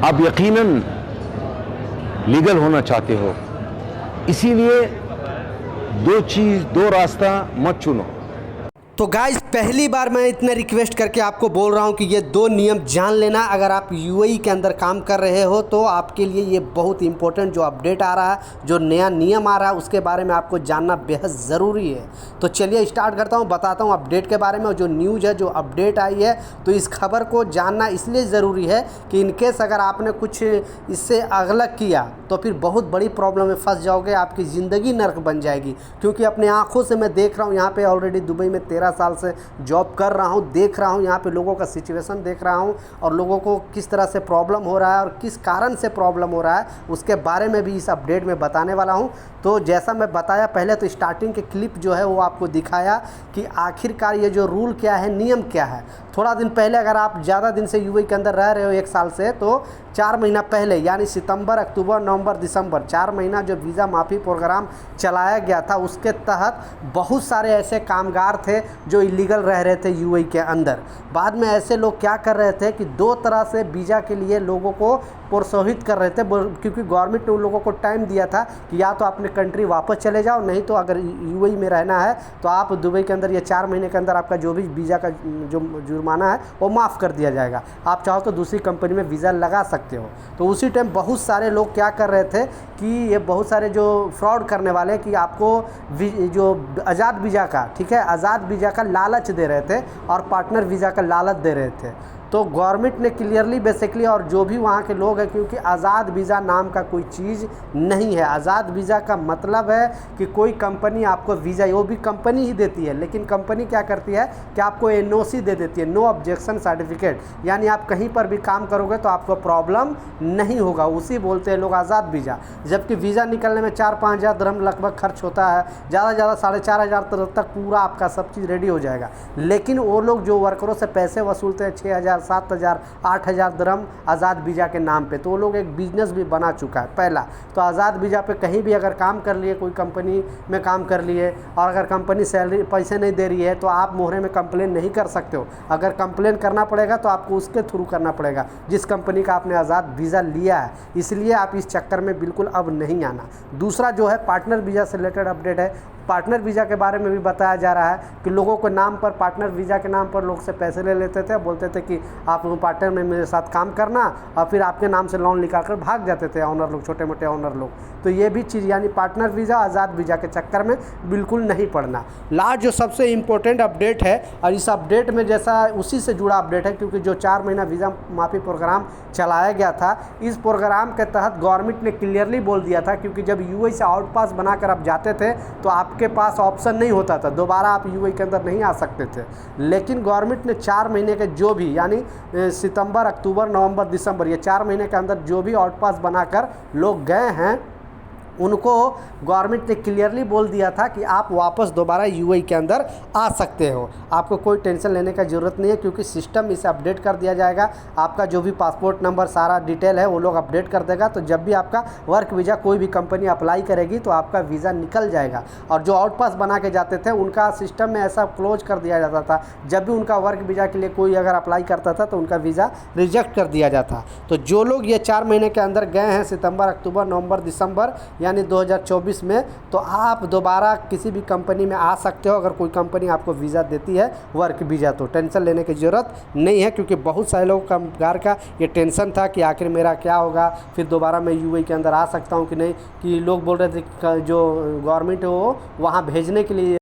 आप यकीनन लीगल होना चाहते हो, इसीलिए दो रास्ता मत चुनो। तो गाइस, पहली बार मैं इतना रिक्वेस्ट करके आपको बोल रहा हूँ कि ये 2 नियम जान लेना। अगर आप यूएई के अंदर काम कर रहे हो तो आपके लिए ये बहुत इंपॉर्टेंट जो अपडेट आ रहा है, जो नया नियम आ रहा है, उसके बारे में आपको जानना बेहद ज़रूरी है। तो चलिए स्टार्ट करता हूँ, बताता हूँ अपडेट के बारे में। और जो न्यूज़ है, जो अपडेट आई है, तो इस खबर को जानना इसलिए ज़रूरी है कि इनकेस अगर आपने कुछ इससे अगलग किया तो फिर बहुत बड़ी प्रॉब्लम में फंस जाओगे, आपकी ज़िंदगी नर्क बन जाएगी। क्योंकि अपने आँखों से मैं देख रहा हूँ, यहाँ पे ऑलरेडी दुबई में 13 साल से जॉब कर रहा हूँ, देख रहा हूँ यहाँ पे लोगों का सिचुएशन देख रहा हूँ, और लोगों को किस तरह से प्रॉब्लम हो रहा है और किस कारण से प्रॉब्लम हो रहा है, उसके बारे में भी इस अपडेट में बताने वाला हूँ। तो जैसा मैं बताया पहले, तो स्टार्टिंग के क्लिप जो है वो आपको दिखाया कि आखिरकार ये जो रूल क्या है, नियम क्या है। थोड़ा दिन पहले, अगर आप ज़्यादा दिन से यूएई के अंदर रह रहे हो 1 साल से, तो 4 महीना पहले यानी सितंबर, अक्टूबर, नवंबर, दिसंबर, 4 महीना जो वीज़ा माफ़ी प्रोग्राम चलाया गया था, उसके तहत बहुत सारे ऐसे कामगार थे जो इलीगल रह रहे थे यूएई के अंदर। बाद में ऐसे लोग क्या कर रहे थे कि 2 तरह से वीज़ा के लिए लोगों को प्रोत्साहित कर रहे थे, क्योंकि गवर्नमेंट ने उन लोगों को टाइम दिया था कि या तो अपने कंट्री वापस चले जाओ, नहीं तो अगर यूएई में रहना है तो आप दुबई के अंदर ये 4 महीने के अंदर आपका जो भी वीज़ा का जो जुर्माना है वो माफ़ कर दिया जाएगा। आप चाहो तो दूसरी कंपनी में वीज़ा लगा सकते हो। तो उसी टाइम बहुत सारे लोग क्या कर रहे थे कि ये बहुत सारे जो फ्रॉड करने वाले कि आपको जो आज़ाद वीज़ा का, ठीक है, आज़ाद वीज़ा का लालच दे रहे थे और पार्टनर वीज़ा का लालच दे रहे थे। तो गवर्नमेंट ने क्लियरली बेसिकली, और जो भी वहाँ के लोग हैं, क्योंकि आज़ाद वीज़ा नाम का कोई चीज़ नहीं है। आज़ाद वीज़ा का मतलब है कि कोई कंपनी आपको वीज़ा, वो भी कंपनी ही देती है, लेकिन कंपनी क्या करती है कि आपको एनओसी दे देती है, नो ऑब्जेक्शन सर्टिफिकेट, यानी आप कहीं पर भी काम करोगे तो आपको प्रॉब्लम नहीं होगा। उसी बोलते हैं लोग आज़ाद वीज़ा। जबकि वीज़ा निकलने में 4-5 हज़ार दिरहम लगभग खर्च होता है, ज़्यादा ज़्यादा 4,500 तक पूरा आपका सब चीज़ रेडी हो जाएगा। लेकिन वो लोग जो वर्करों से पैसे वसूलते हैं 6,000, 7,000, 8,000 दिरहम आज़ाद वीज़ा के नाम पे, तो वो लोग एक बिजनेस भी बना चुका है। पहला तो आज़ाद वीज़ा पे कहीं भी अगर काम कर लिए, कोई कंपनी में काम कर लिए, और अगर कंपनी सैलरी पैसे नहीं दे रही है तो आप मोहरे में कंप्लेन नहीं कर सकते हो। अगर कंप्लेन करना पड़ेगा तो आपको उसके थ्रू करना पड़ेगा जिस कंपनी का आपने आज़ाद वीज़ा लिया है। इसलिए आप इस चक्कर में बिल्कुल अब नहीं आना। दूसरा जो है पार्टनर वीज़ा से रिलेटेड अपडेट है। पार्टनर वीज़ा के बारे में भी बताया जा रहा है कि लोगों को नाम पर, पार्टनर वीज़ा के नाम पर लोग से पैसे ले लेते थे, बोलते थे कि आप पार्टनर में मेरे साथ काम करना, और फिर आपके नाम से लोन निकाल कर भाग जाते थे ऑनर लोग, छोटे मोटे ऑनर लोग। तो ये भी चीज़, यानी पार्टनर वीज़ा, आज़ाद वीज़ा के चक्कर में बिल्कुल नहीं पड़ना। लास्ट जो सबसे इम्पोर्टेंट अपडेट है, और इस अपडेट में जैसा उसी से जुड़ा अपडेट है, क्योंकि जो 4 महीना वीज़ा माफ़ी प्रोग्राम चलाया गया था, इस प्रोग्राम के तहत गवर्नमेंट ने क्लियरली बोल दिया था, क्योंकि जब यूएई से आउट पास बनाकर आप जाते थे तो आपके पास ऑप्शन नहीं होता था, दोबारा आप यूएई के अंदर नहीं आ सकते थे। लेकिन गवर्नमेंट ने 4 महीने के जो भी, यानी सितंबर, अक्टूबर, नवंबर, दिसंबर, ये 4 महीने के अंदर जो भी आउट पास बनाकर लोग गए हैं, उनको गवर्नमेंट ने क्लियरली बोल दिया था कि आप वापस दोबारा यूएई के अंदर आ सकते हो। आपको कोई टेंशन लेने का ज़रूरत नहीं है, क्योंकि सिस्टम इसे अपडेट कर दिया जाएगा। आपका जो भी पासपोर्ट नंबर, सारा डिटेल है, वो लोग अपडेट कर देगा। तो जब भी आपका वर्क वीज़ा कोई भी कंपनी अप्लाई करेगी तो आपका वीज़ा निकल जाएगा। और जो आउट पास बना के जाते थे, उनका सिस्टम में ऐसा क्लोज कर दिया जाता था, जब भी उनका वर्क वीज़ा के लिए कोई अगर अप्लाई करता था तो उनका वीज़ा रिजेक्ट कर दिया जाता। तो जो लोग ये 4 महीने के अंदर गए हैं, सितंबर, अक्टूबर, नवंबर, दिसंबर, यानी 2024 में, तो आप दोबारा किसी भी कंपनी में आ सकते हो। अगर कोई कंपनी आपको वीज़ा देती है, वर्क वीज़ा, तो टेंशन लेने की ज़रूरत नहीं है। क्योंकि बहुत सारे लोग कामगार का ये टेंशन था कि आखिर मेरा क्या होगा, फिर दोबारा मैं यूएई के अंदर आ सकता हूँ कि नहीं, कि लोग बोल रहे थे कि जो गवर्नमेंट है वो वहाँ भेजने के लिए